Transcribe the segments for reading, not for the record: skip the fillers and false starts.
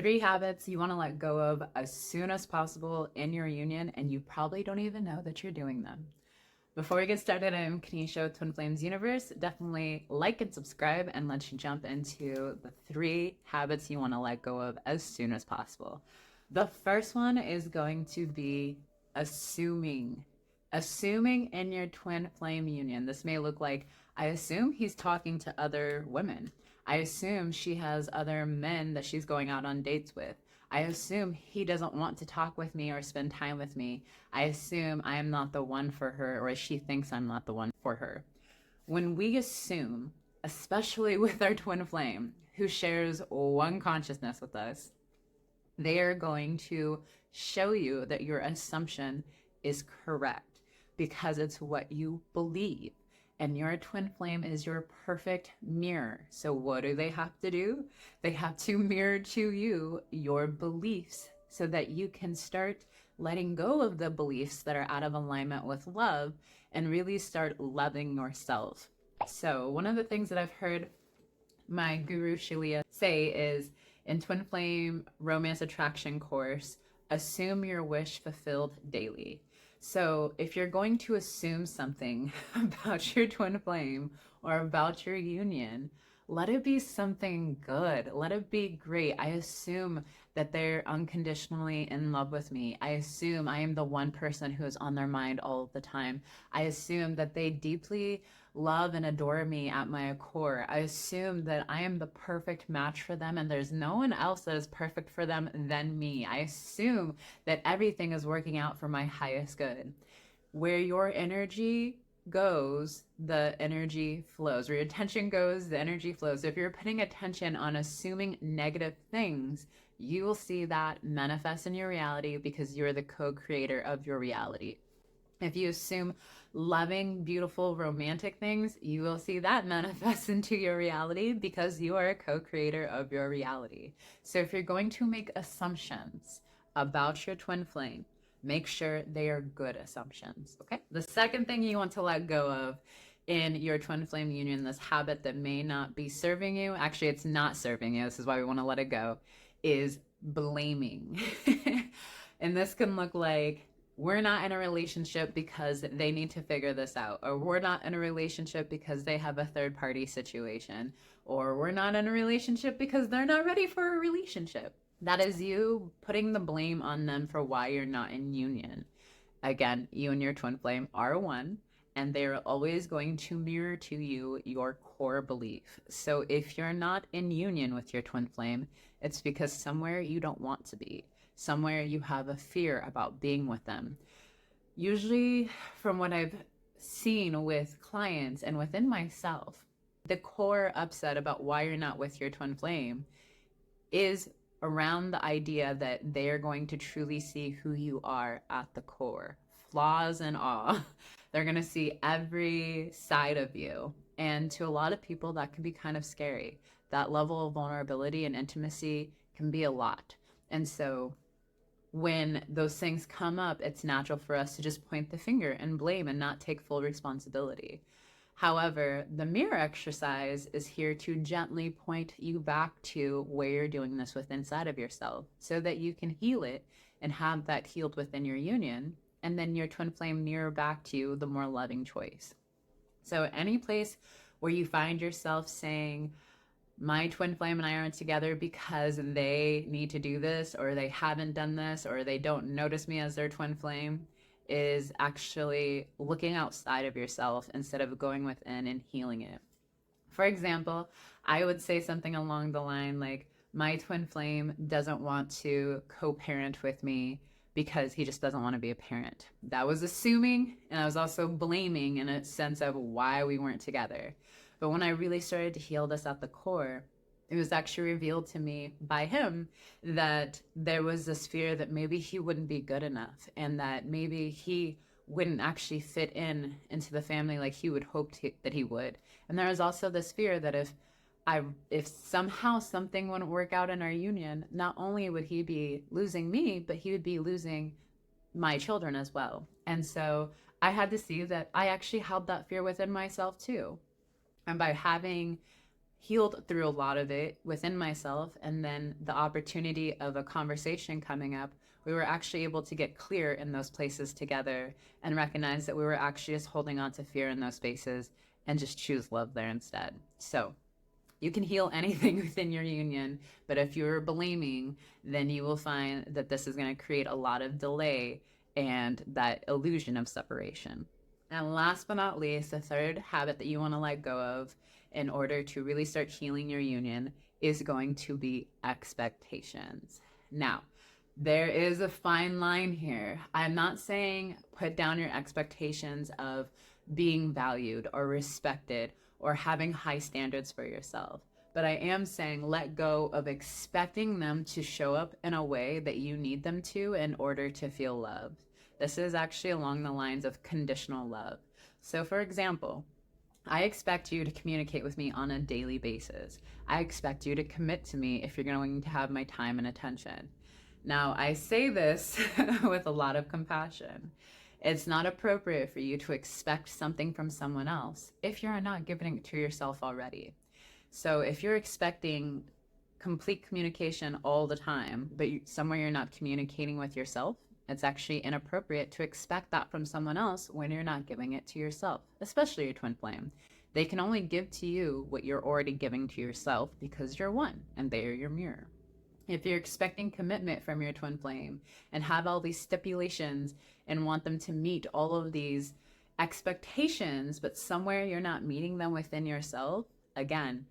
3 habits you want to let go of as soon as possible in your union, and you probably don't even know that you're doing them. Before we get started, I'm Kanisha, Twin Flames Universe. Definitely like and subscribe, and let's jump into the 3 habits you want to let go of as soon as possible. The first one is going to be assuming. Assuming in your twin flame union. This may look like, I assume he's talking to other women. I assume she has other men that she's going out on dates with. I assume he doesn't want to talk with me or spend time with me. I assume I am not the one for her, or she thinks I'm not the one for her. When we assume, especially with our twin flame, who shares one consciousness with us, they are going to show you that your assumption is correct because it's what you believe. And your twin flame is your perfect mirror. So what do they have to do? They have to mirror to you your beliefs so that you can start letting go of the beliefs that are out of alignment with love and really start loving yourself. So one of the things that I've heard my guru Shilia say is, in Twin Flame Romance Attraction course, assume your wish fulfilled daily. So if you're going to assume something about your twin flame or about your union, let it be something good. Let it be great. I assume that they're unconditionally in love with me. I assume I am the one person who is on their mind all the time. I assume that they deeply love and adore me at my core. I assume that I am the perfect match for them and there's no one else that is perfect for them than me. I assume that everything is working out for my highest good. Where your energy goes, the energy flows. Where your attention goes, the energy flows. So if you're putting attention on assuming negative things, you will see that manifest in your reality because you're the co-creator of your reality. If you assume loving, beautiful, romantic things, you will see that manifest into your reality because you are a co-creator of your reality. So if you're going to make assumptions about your twin flame, make sure they are good assumptions, okay? The second thing you want to let go of in your twin flame union, this habit that may not be serving you, actually it's not serving you, this is why we want to let it go, is blaming. And this can look like, we're not in a relationship because they need to figure this out, or we're not in a relationship because they have a third party situation, or we're not in a relationship because they're not ready for a relationship. That is you putting the blame on them for why you're not in union. Again, you and your twin flame are one, and they're always going to mirror to you your core belief. So if you're not in union with your twin flame, it's because somewhere you don't want to be. Somewhere you have a fear about being with them. Usually, from what I've seen with clients and within myself, the core upset about why you're not with your twin flame is around the idea that they are going to truly see who you are at the core, flaws and all. They're going to see every side of you. And to a lot of people, that can be kind of scary. That level of vulnerability and intimacy can be a lot. And so when those things come up, it's natural for us to just point the finger and blame and not take full responsibility. However, the mirror exercise is here to gently point you back to where you're doing this with inside of yourself so that you can heal it and have that healed within your union. And then your twin flame mirror back to you the more loving choice. So any place where you find yourself saying, my twin flame and I aren't together because they need to do this, or they haven't done this, or they don't notice me as their twin flame, is actually looking outside of yourself instead of going within and healing it. For example, I would say something along the line like, my twin flame doesn't want to co-parent with me because he just doesn't want to be a parent. That was assuming, and I was also blaming in a sense of why we weren't together. But when I really started to heal this at the core, it was actually revealed to me by him that there was this fear that maybe he wouldn't be good enough and that maybe he wouldn't actually fit in into the family like he would hope that he would. And there was also this fear that if somehow something wouldn't work out in our union, not only would he be losing me, but he would be losing my children as well. And so I had to see that I actually held that fear within myself too. And by having healed through a lot of it within myself, and then the opportunity of a conversation coming up, we were actually able to get clear in those places together and recognize that we were actually just holding on to fear in those spaces and just choose love there instead. So you can heal anything within your union, but if you're blaming, then you will find that this is going to create a lot of delay and that illusion of separation. And last but not least, the third habit that you want to let go of in order to really start healing your union is going to be expectations. Now, there is a fine line here. I'm not saying put down your expectations of being valued or respected or having high standards for yourself. But I am saying let go of expecting them to show up in a way that you need them to in order to feel loved. This is actually along the lines of conditional love. So for example, I expect you to communicate with me on a daily basis. I expect you to commit to me if you're going to have my time and attention. Now, I say this with a lot of compassion. It's not appropriate for you to expect something from someone else if you're not giving it to yourself already. So if you're expecting complete communication all the time, but somewhere you're not communicating with yourself, it's actually inappropriate to expect that from someone else when you're not giving it to yourself, especially your twin flame. They can only give to you what you're already giving to yourself because you're one and they are your mirror. If you're expecting commitment from your twin flame and have all these stipulations and want them to meet all of these expectations, but somewhere you're not meeting them within yourself, again,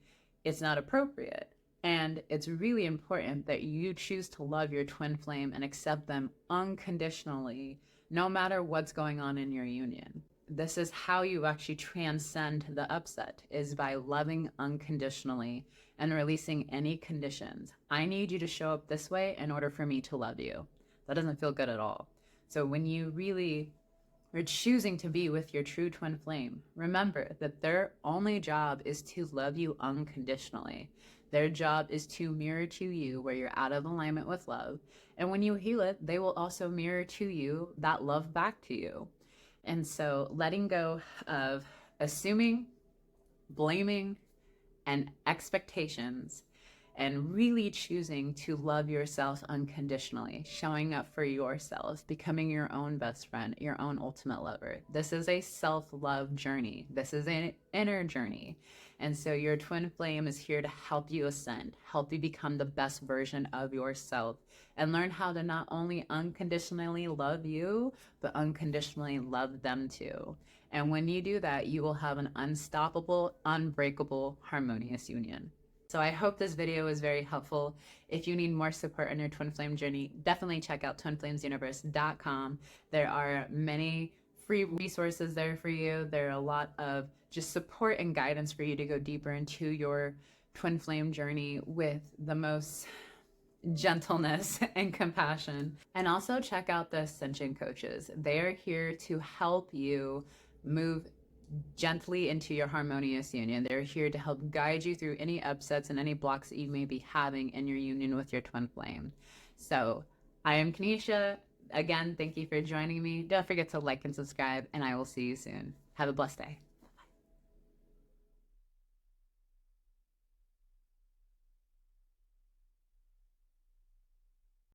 it's not appropriate. And it's really important that you choose to love your twin flame and accept them unconditionally, no matter what's going on in your union. This is how you actually transcend the upset, is by loving unconditionally and releasing any conditions. I need you to show up this way in order for me to love you. That doesn't feel good at all. So when you really are choosing to be with your true twin flame, remember that their only job is to love you unconditionally. Their job is to mirror to you where you're out of alignment with love. And when you heal it, they will also mirror to you that love back to you. And so letting go of assuming, blaming, and expectations, and really choosing to love yourself unconditionally, showing up for yourself, becoming your own best friend, your own ultimate lover. This is a self-love journey. This is an inner journey. And so your twin flame is here to help you ascend, help you become the best version of yourself, and learn how to not only unconditionally love you, but unconditionally love them too. And when you do that, you will have an unstoppable, unbreakable, harmonious union. So I hope this video was very helpful. If you need more support on your twin flame journey, definitely check out twinflamesuniverse.com. There are many free resources there for you. There are a lot of just support and guidance for you to go deeper into your twin flame journey with the most gentleness and compassion. And also check out the Ascension coaches. They are here to help you move gently into your harmonious union. They're here to help guide you through any upsets and any blocks that you may be having in your union with your twin flame. So I am Kanisha. Again, thank you for joining me. Don't forget to like and subscribe, and I will see you soon. Have a blessed day.